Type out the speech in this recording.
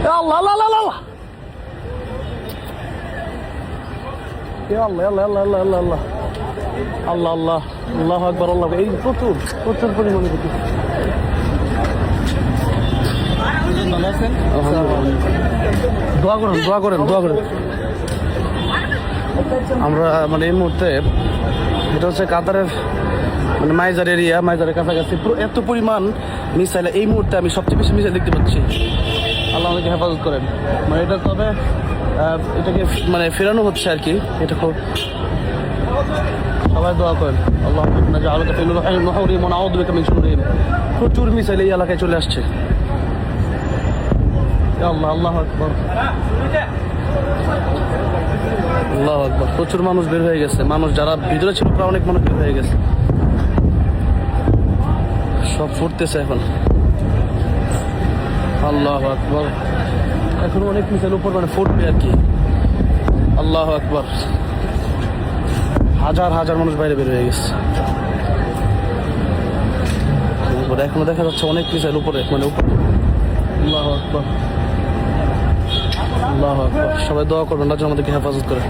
আল্লাহ আল্লাহ আল্লাহ আল্লাহ আল্লাহ আল্লাহ আল্লাহ আল্লাহ আল্লাহ আল্লাহ আল্লাহ আল্লাহ আকবার আল্লাহ। এই প্রচুর প্রচুর পরিমাণে প্রচুর। ভালো আছেন? দোয়া করেন দোয়া করেন দোয়া করেন। আমরা মানে এই মুহূর্তে এটা হচ্ছে কাতারের মানে মাইজার এরিয়া, মাইজারের কাছাকাছি এত পরিমাণ মিসাইল এই মুহূর্তে আমি সবচেয়ে বেশি মিসাইল দেখতে পাচ্ছি। আল্লাহ আমাকে হেফাজত করেন। মানে এটা তবে এটাকে মানে ফেরানো হচ্ছে আর কি। এটা খুব সবাই দোয়া করেন। আল্লাহ প্রচুর মিসাইল এই এলাকায় চলে আসছে। আল্লাহ আল্লাহ আকবার আল্লাহ আকবার। প্রচুর মানুষ বের হয়ে গেছে, মানুষ যারা ভিতরে ছিল প্রায় অনেক মানুষ বের হয়ে গেছে, সব ফুটতেছে এখন। আল্লাহ আকবার। এখন অনেক মিসাইল উপর মানে ফুটবে আর কি। আল্লাহ আকবার। হাজার হাজার মানুষ বাইরে বের হয়ে গেছে। এখনো দেখা যাচ্ছে অনেক মিসাইল উপরে মানে উপরে। আল্লাহ আকবার আল্লাহ আকবার। সবাই দোয়া করবেন, রাজ্য আমাদেরকে হেফাজত করে।